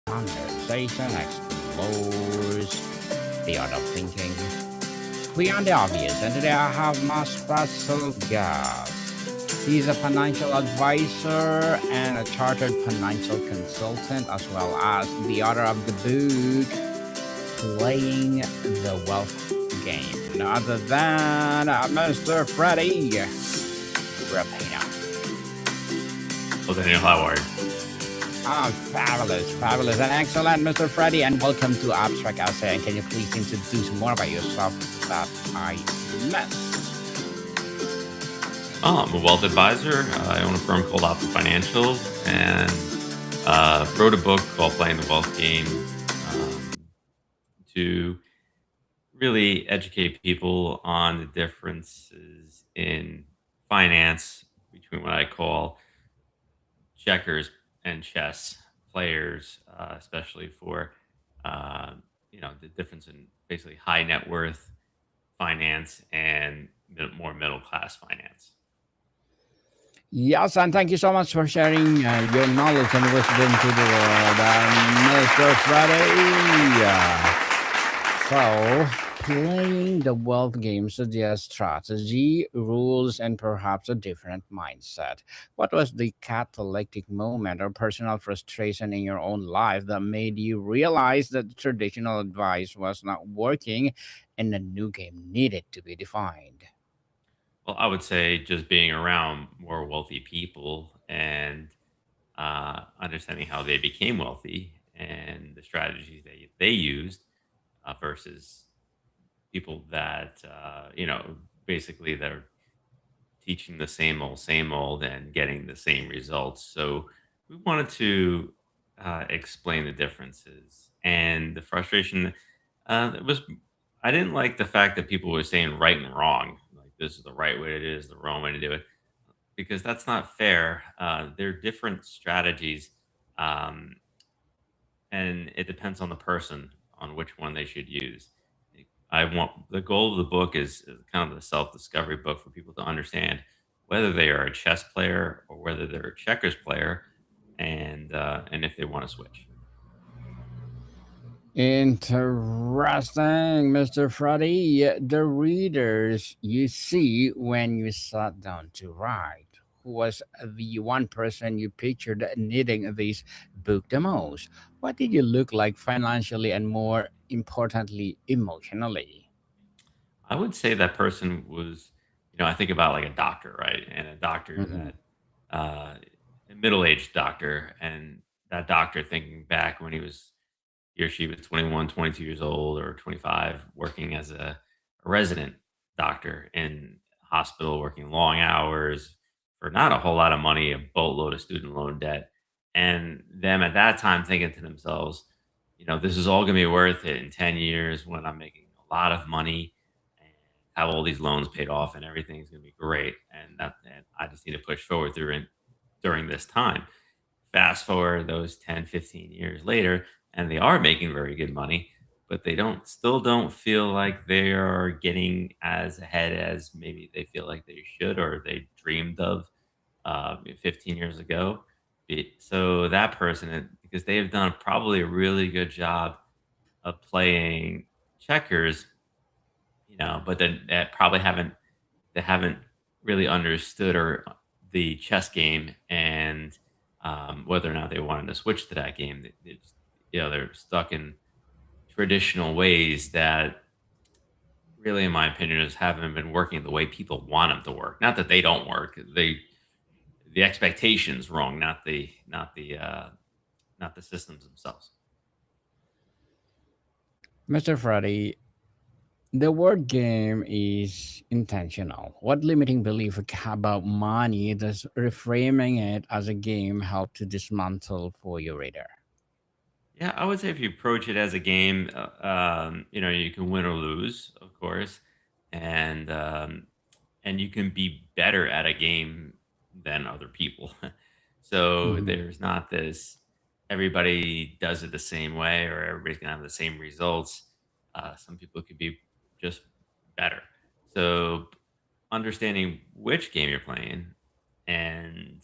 conversation explores the art of thinking beyond the obvious. And today I have my special guest. He's a financial advisor and a chartered financial consultant, as well as the author of the book Playing the Wealth Game. None other than Mr. Freddie Rappina. Well, Daniel, how are you? Ah, fabulous, fabulous, and excellent, Mr. Freddie, and welcome to Abstract Essay. And can you please introduce more about yourself that I missed? I'm a wealth advisor. I own a firm called Optum Financial and wrote a book called Playing the Wealth Game to really educate people on the differences in finance between what I call checkers and chess players, especially for uh, the difference in basically high net worth finance and more middle class finance. Yes, and thank you so much for sharing your knowledge and wisdom to the world, Mr. Freddie. So, playing the wealth game suggests strategy, rules, and perhaps a different mindset. What was the catalytic moment or personal frustration in your own life that made you realize that traditional advice was not working and a new game needed to be defined? Well, I would say just being around more wealthy people and understanding how they became wealthy and the strategies they used versus people that basically they're teaching the same old and getting the same results. So we wanted to explain the differences and the frustration. It was I didn't like the fact that people were saying right and wrong, like this is the right way to do it, is the wrong way to do it, because that's not fair. There are different strategies, um, and it depends on the person on which one they should use. I want the goal of the book is kind of a self discovery book for people to understand whether they are a chess player or whether they're a checkers player, and if they want to switch. Interesting, Mr. Freddy. Yeah, the readers you see when you sat down to write, who was the one person you pictured needing this book the most? What did you look like financially and more importantly, emotionally? I would say that person was, I think about like a doctor, right? And a doctor Mhm. that, a middle aged doctor, and that doctor thinking back when he or she was 21, 22 years old or 25, working as a resident doctor in a hospital, working long hours for not a whole lot of money, a boatload of student loan debt. And them at that time thinking to themselves, this is all going to be worth it in 10 years when I'm making a lot of money and have all these loans paid off and everything's going to be great. And I just need to push forward during this time. Fast forward those 10, 15 years later, and they are making very good money, but they don't feel like they are getting as ahead as maybe they feel like they should or they dreamed of 15 years ago. So that person, because they have done probably a really good job of playing checkers, but then probably haven't really understood or the chess game and whether or not they wanted to switch to that game. They just, they're stuck in traditional ways that really, in my opinion, just haven't been working the way people want them to work. Not that they don't work. The expectations wrong, not the systems themselves. Mr. Freddy, the word game is intentional. What limiting belief about money does reframing it as a game help to dismantle for your reader? Yeah, I would say if you approach it as a game, you can win or lose, of course, and and you can be better at a game than other people. So Mhm. there's not this everybody does it the same way or everybody's gonna have the same results. Some people could be just better. So understanding which game you're playing and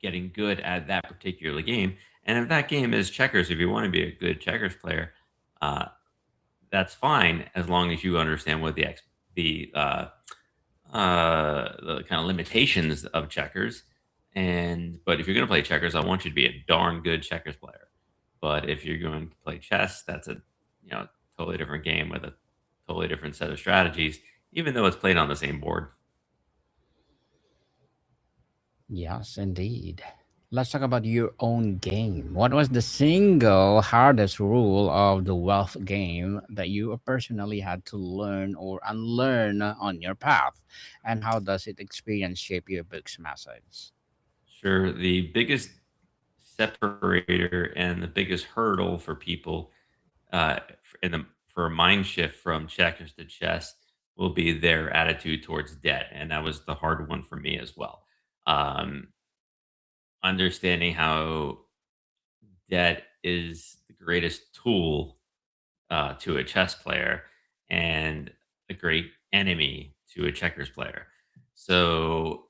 getting good at that particular game And if that game is checkers, if you want to be a good checkers player, uh, that's fine as long as you understand what the kind of limitations of checkers. And but if you're going to play checkers, I want you to be a darn good checkers player. But if you're going to play chess, that's a you know totally different game with a totally different set of strategies, even though it's played on the same board. Yes, indeed. Let's talk about your own game. What was the single hardest rule of the wealth game that you personally had to learn or unlearn on your path? And how does it experience shape your book's message? Sure, the biggest separator and the biggest hurdle for people for a mind shift from checkers to chess will be their attitude towards debt, and that was the hard one for me as well. Um, Understanding how debt is the greatest tool to a chess player and a great enemy to a checkers player. So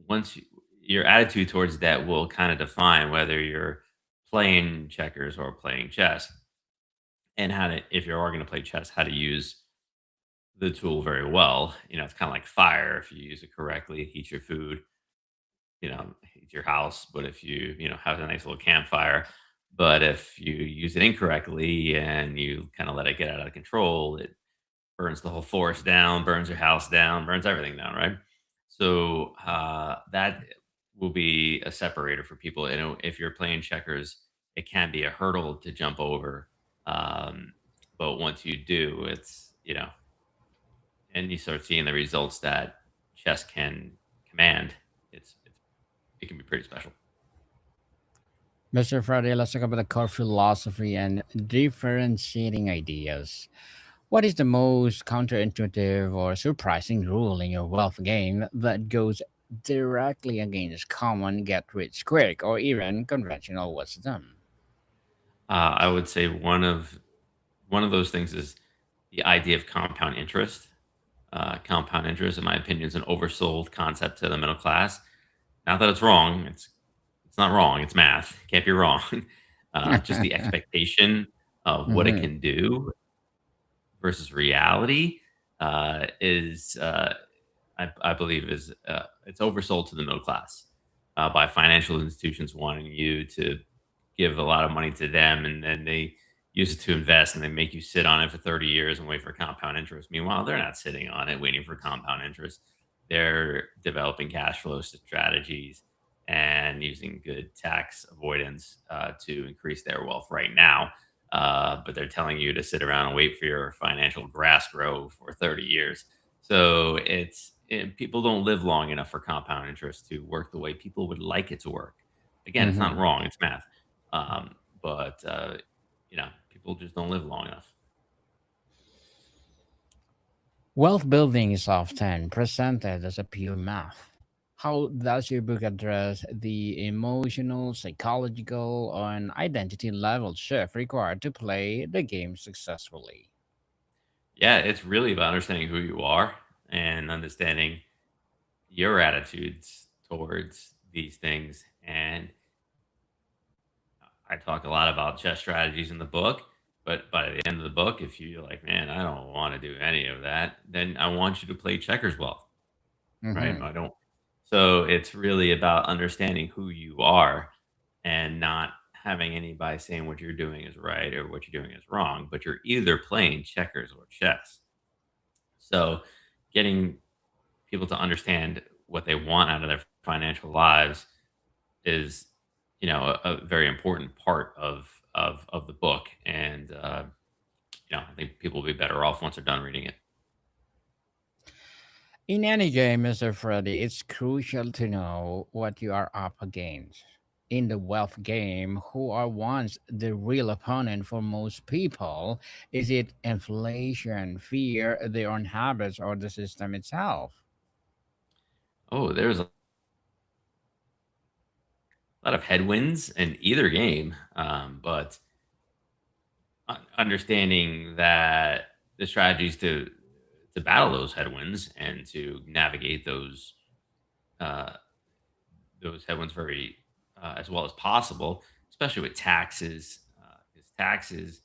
once you, your attitude towards debt will kind of define whether you're playing checkers or playing chess, and how to, if you are going to play chess, how to use the tool very well. It's kind of like fire. If you use it correctly, it heats your food, heats your house. But if you have a nice little campfire, but if you use it incorrectly and you kind of let it get out of control, it burns the whole forest down, burns your house down, burns everything down, right? So that will be a separator for people. If you're playing checkers, it can be a hurdle to jump over. Um, but once you do, and you start seeing the results that chess can command, it can be pretty special. Mr. Friday, let's talk about the core philosophy and differentiating ideas. What is the most counterintuitive or surprising rule in your wealth game that goes directly against common get rich quick or even conventional wisdom? I would say one of those things is the idea of compound interest. Compound interest, in my opinion, is an oversold concept to the middle class. Not that it's wrong; it's not wrong. It's math. It can't be wrong. Just the expectation of what it Hmm. can do versus reality is I believe is it's oversold to the middle class by financial institutions wanting you to give a lot of money to them, and then they use it to invest, and they make you sit on it for 30 years and wait for compound interest. Meanwhile, they're not sitting on it waiting for compound interest. They're developing cash flow strategies and using good tax avoidance to increase their wealth right now. But they're telling you to sit around and wait for your financial grass grow for 30 years. So people don't live long enough for compound interest to work the way people would like it to work. Again, it's not Hmm. wrong; it's math. But people just don't live long enough. Wealth building is often presented as a pure math. How does your book address the emotional, psychological, and identity level shift required to play the game successfully? Yeah, it's really about understanding who you are and understanding your attitudes towards these things. And I talk a lot about chess strategies in the book. But by the end of the book, if you're like, man, I don't want to do any of that, then I want you to play checkers well, right? Hmm. I don't. So it's really about understanding who you are and not having anybody saying what you're doing is right or what you're doing is wrong, but you're either playing checkers or chess. So getting people to understand what they want out of their financial lives is, a very important part of the book. And I think people will be better off once they're done reading it. In any game, Mr. Freddy, it's crucial to know what you are up against. In the wealth game, who are once the real opponent for most people? Is it inflation, fear, their own habits, or the system itself? Oh, there's a lot of headwinds in either game, but understanding that the strategies to battle those headwinds and to navigate uh, those headwinds very as well as possible, especially with taxes, because taxes,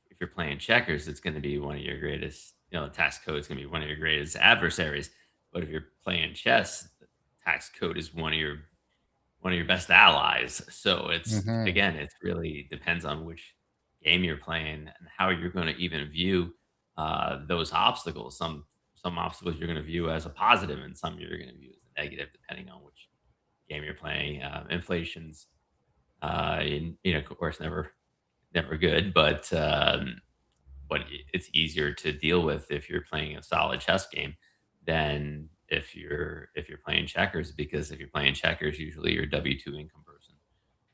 if you're playing checkers, it's going to be one of your greatest, tax code is going to be one of your greatest adversaries. But if you're playing chess, the tax code is one of your best allies. So it's Hmm. again, it really depends on which game you're playing and how you're going to even view those obstacles. Some obstacles you're going to view as a positive, and some you're going to view as a negative, depending on which game you're playing. Inflation's, of course, never good, but it's easier to deal with if you're playing a solid chess game than if you're playing checkers, because if you're playing checkers, usually you're a W-2 income person,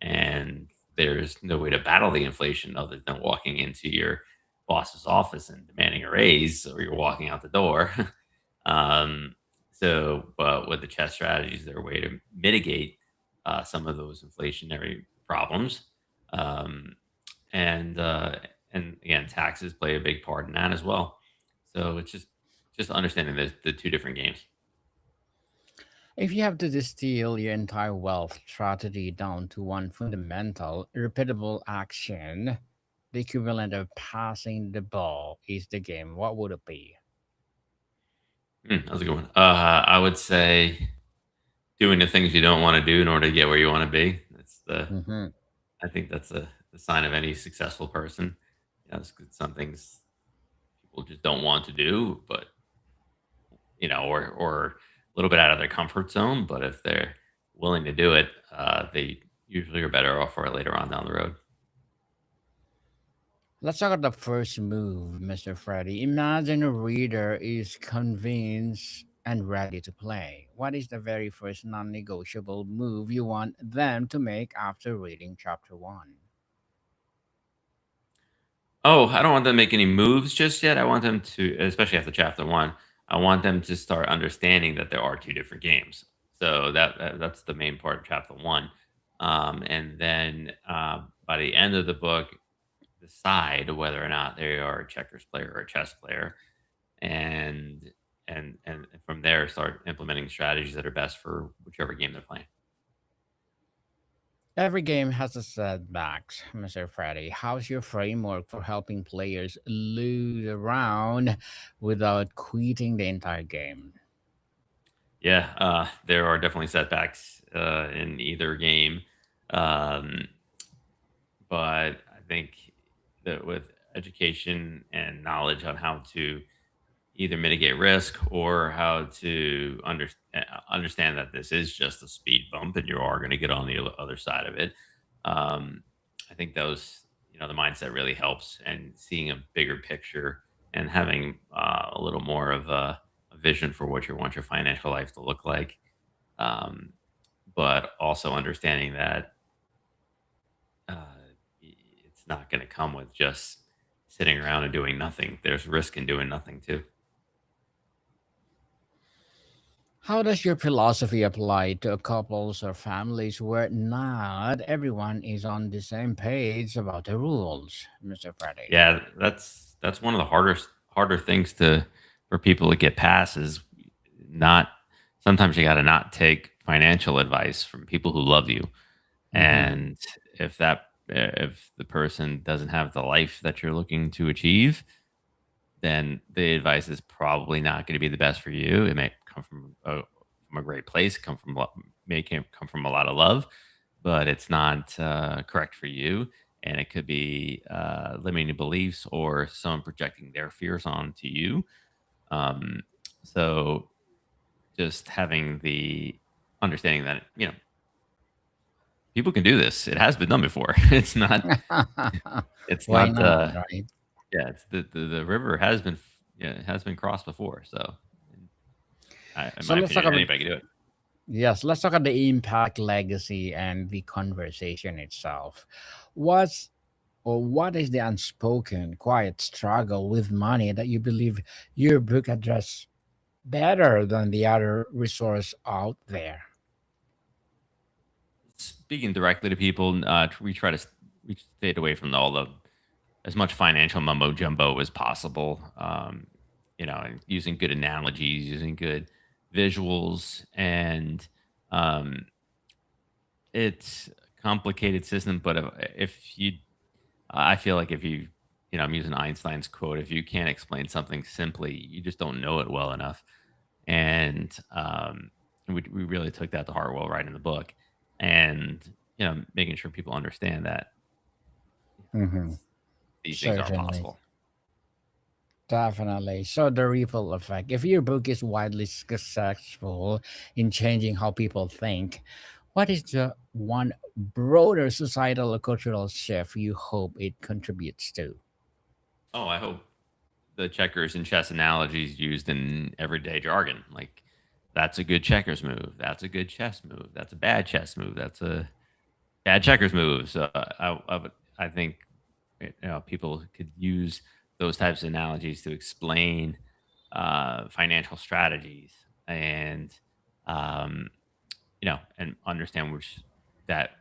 and there's no way to battle the inflation other than walking into your boss's office and demanding a raise, or you're walking out the door. um, but with the chess strategies, they're a way to mitigate some of those inflationary problems. Um, and and again, taxes play a big part in that as well. So it's just understanding the two different games. If you have to distill your entire wealth strategy down to one fundamental, repeatable action, the equivalent of passing the ball is the game, what would it be? That was a good one. I would say doing the things you don't want to do in order to get where you want to be. Hmm. I think that's the sign of any successful person. Some things people just don't want to do, but or a little bit out of their comfort zone. But if they're willing to do it, they usually are better off for it later on down the road. Let's talk about the first move, Mr. Freddy. Imagine a reader is convinced and ready to play. What is the very first non negotiable move you want them to make after reading chapter one? Oh, I don't want them to make any moves just yet. I want them to, especially after chapter one, I want them to start understanding that there are two different games. So that's the main part of chapter one. And then by the end of the book, decide whether or not they are a checkers player or a chess player, and and from there start implementing strategies that are best for whichever game they're playing. Every game has its setbacks, Mr. Freddy. How's your framework for helping players lose around without quitting the entire game? Yeah, there are definitely setbacks in either game. Um, but I think that with education and knowledge on how to either mitigate risk or how to understand that this is just a speed bump and you are going to get on the other side of it. Um, I think the mindset really helps, and seeing a bigger picture and having a little more of a vision for what you want your financial life to look like. Um, but also understanding that it's not going to come with just sitting around and doing nothing. There's risk in doing nothing too. How does your philosophy apply to couples or families where not everyone is on the same page about the rules, Mr. Freddy? Yeah, that's one of the harder things to for people to get past is not sometimes you got to not take financial advice from people who love you. Hmm. And if the person doesn't have the life that you're looking to achieve, then the advice is probably not going to be the best for you. It may come from a great place, come from a lot of love, but it's not correct for you. And it could be limiting beliefs or someone projecting their fears onto you. Um, so just having the understanding that people can do this. It has been done before. It's Why not. not, right? Yeah, it's the river has been yeah, it has been crossed before. So, in So my let's talk opinion, about, anybody can do it. yes, let's talk about the impact, legacy, and the conversation itself. What's or what is the unspoken, quiet struggle with money that you believe your book address better than the other resource out there? Speaking directly to people, we stayed away from all the as much financial mumbo jumbo as possible. And using good analogies, using good visuals, and um, it's complicated system, but if you I feel like if you I'm using Einstein's quote, if you can't explain something simply, you just don't know it well enough. And we really took that to heart while writing the book, and making sure people understand that Mm-hmm. it's these things are Certainly. possible. Definitely. So the ripple effect. If your book is widely successful in changing how people think, what is the one broader societal or cultural shift you hope it contributes to? Oh, I hope the checkers and chess analogies used in everyday jargon, like that's a good checkers move, that's a good chess move, that's a bad chess move, that's a bad checkers move. So I think people could use those types of analogies to explain financial strategies and um, and understand which that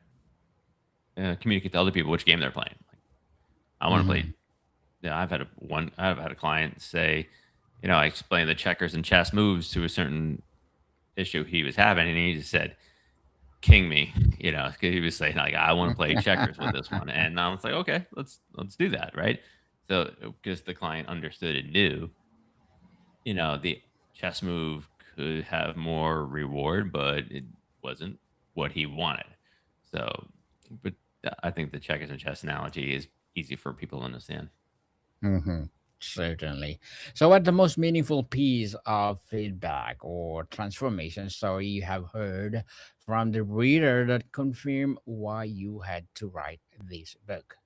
communicate to other people which game they're playing. Like I want to Mm-hmm. play. Yeah, I've had a client say, I explained the checkers and chess moves to a certain issue he was having, and he just said, "King me," 'cause he was saying like, "I want to play checkers with this one," and I was like, "Okay, let's do that," right? So because the client understood and knew, the chess move could have more reward, but it wasn't what he wanted. So, but I think the checkers and chess analogy is easy for people to understand. Mm-hmm. Certainly. So, what the most meaningful piece of feedback or transformation story you have heard from the reader that confirm why you had to write this book?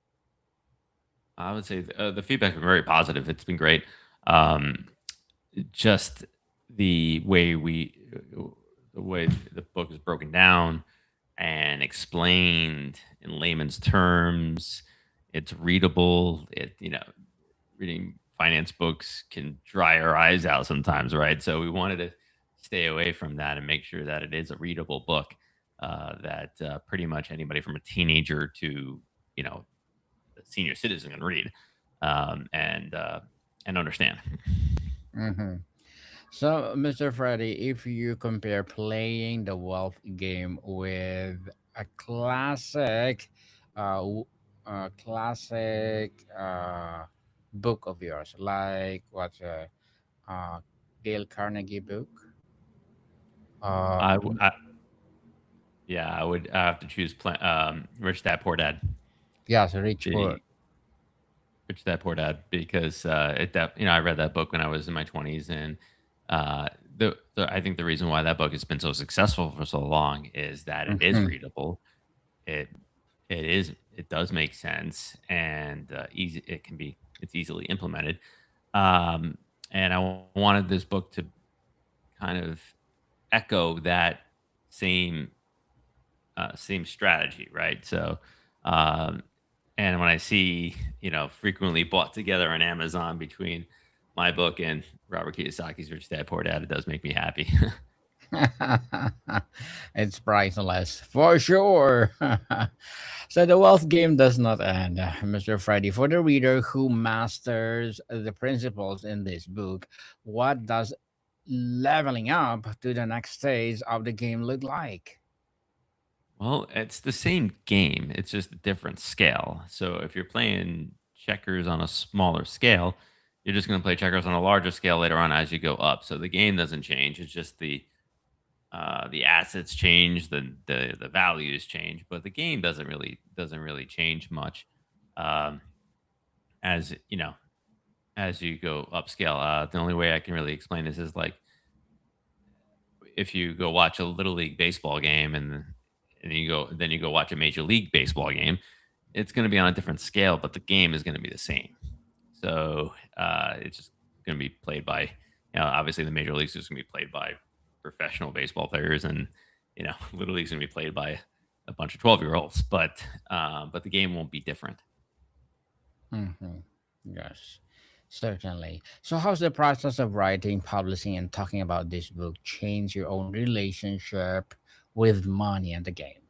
I would say the feedback's been very positive. It's been great. Um, just the way the way the book is broken down and explained in layman's terms. It's readable. Reading finance books can dry our eyes out sometimes, right? So we wanted to stay away from that and make sure that it is a readable book that pretty much anybody from a teenager to you know a senior citizen can read and understand. Mm-hmm. So, Mr. Freddy, if you compare playing the wealth game with a uh, classic book of yours, like what's a Dale Carnegie book? I, Uh, w- I Yeah, I would have to choose Rich Dad Poor Dad. yes, Rich Poor. The Rich Dad Poor Dad because I read that book when I was in my 20s, and I think the reason why that book has been so successful for so long is that it is Mhm, readable. It it does make sense, and easy. It's easily implemented. Um, and I wanted this book to kind of echo that same same strategy, right? So, um, and when I see, frequently bought together on Amazon between my book and Robert Kiyosaki's Rich Dad Poor Dad, it does make me happy. it's priceless for sure. So the wealth game does not end, Mr. Freddy. For the reader who masters the principles in this book, what does leveling up to the next stage of the game look like? Well, it's the same game, it's just a different scale. So if you're playing checkers on a smaller scale, you're just going to play checkers on a larger scale later on as you go up. So the game doesn't change. It's just the assets change, the values change, but the game doesn't really change much. Um, as you know, as you go upscale. The only way I can really explain this is like if you go watch a little league baseball game and you go watch a major league baseball game, it's going to be on a different scale, but the game is going to be the same. So it's just going to be played by, obviously the major leagues is going to be played by professional baseball players, and little leagues going to be played by a bunch of 12-year-olds. But the game won't be different. Hmm. Yes, certainly. So, how's the process of writing, publishing, and talking about this book change your own relationship with money and the game?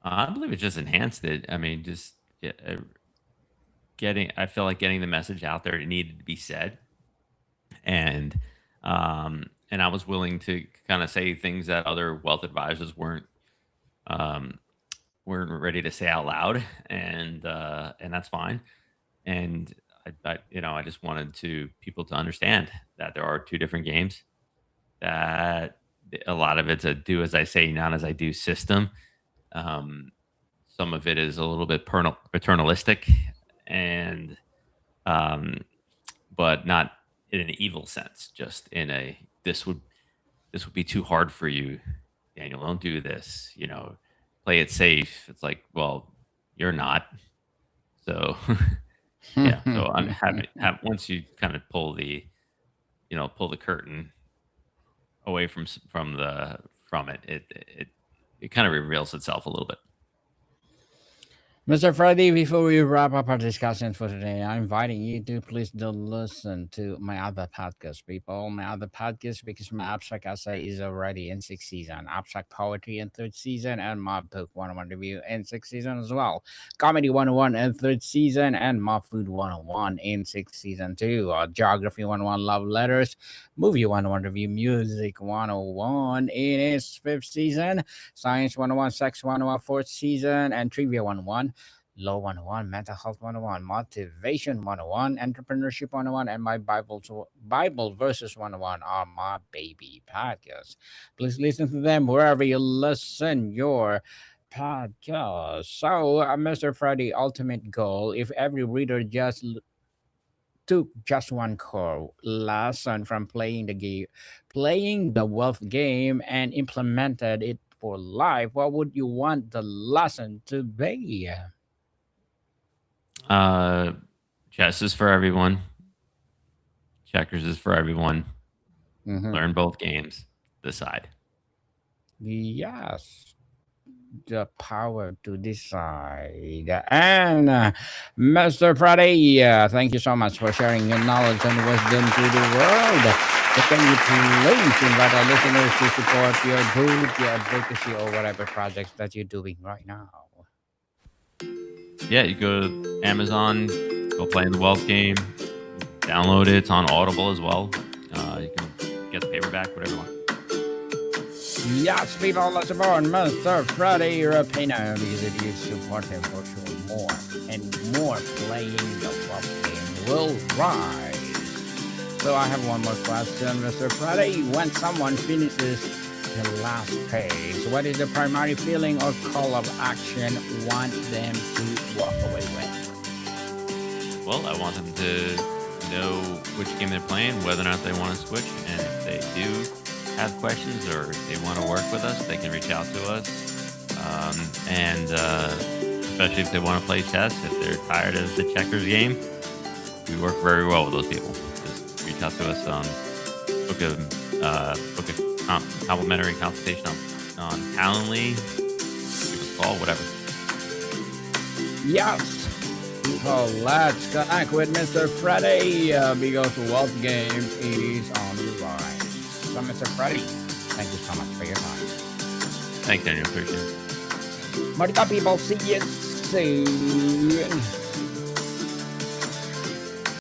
I believe it just enhanced it. I mean, just I feel like getting the message out there, it needed to be said, and and I was willing to kind of say things that other wealth advisors weren't. weren't ready to say out loud, and that's fine. And I just wanted to people to understand that there are two different games. That a lot of it's a do as I say, not as I do system. Um, some of it is a little bit paternalistic, and um, but not in an evil sense. Just in a this would be too hard for you, Daniel. Don't do this. Play it safe. It's like, well, you're not. So yeah. So I'm having once you kind of pull the curtain away from it kind of reveals itself a little bit. Mr. Freddie, before we wrap up our discussion for today, I'm inviting you to please do listen to my other podcast, people. My other podcast, because my abstract essay is already in sixth season, abstract poetry in third season, and mob book 101 review in sixth season as well. Comedy 101 in third season, and mob food 101 in sixth season too. Geography 101 love letters, movie 101 review, music 101 in its fifth season, science 101, sex 101 fourth season, and trivia 101. Law 101, Mental Health 101, Motivation 101, Entrepreneurship 101, and my Bible Verses 101 are my baby podcasts. Please listen to them wherever you listen your podcast. So, Mr. Freddie, ultimate goal, if every reader just took just one core lesson from playing the wealth game, and implemented it for life, what would you want the lesson to be? Uh, chess is for everyone. Checkers is for everyone. Mhm. Learn both games. Decide. Yes, the power to decide. And Mr. Friday, thank you so much for sharing your knowledge and wisdom to the world. So can you please invite our listeners to support your group, your advocacy, or whatever projects that you're doing right now? Yeah, you go to Amazon, go play in the wealth game, download it. It's on Audible as well. You can get the paperback, whatever you want. Yes, people, let's support Mr. Freddie Rappina, because if you support him for sure, more and more playing the wealth game will rise. So I have one more question, Mr. Freddie. When someone finishes the last page, what is the primary feeling or call of action want them to walk away with? Well, I want them to know which game they're playing, whether or not they want to switch, and if they do have questions or if they want to work with us, they can reach out to us. And especially if they want to play chess, if they're tired of the checkers game, we work very well with those people. Just reach out to us, book a complimentary consultation on Calendly, give us a call, whatever. Yes. People, let's connect with Mr. Freddie, because the wealth game is on the rise. So, Mr. Freddie, thank you so much for your time. Thanks, Daniel. Appreciate it. Marita people, see you soon.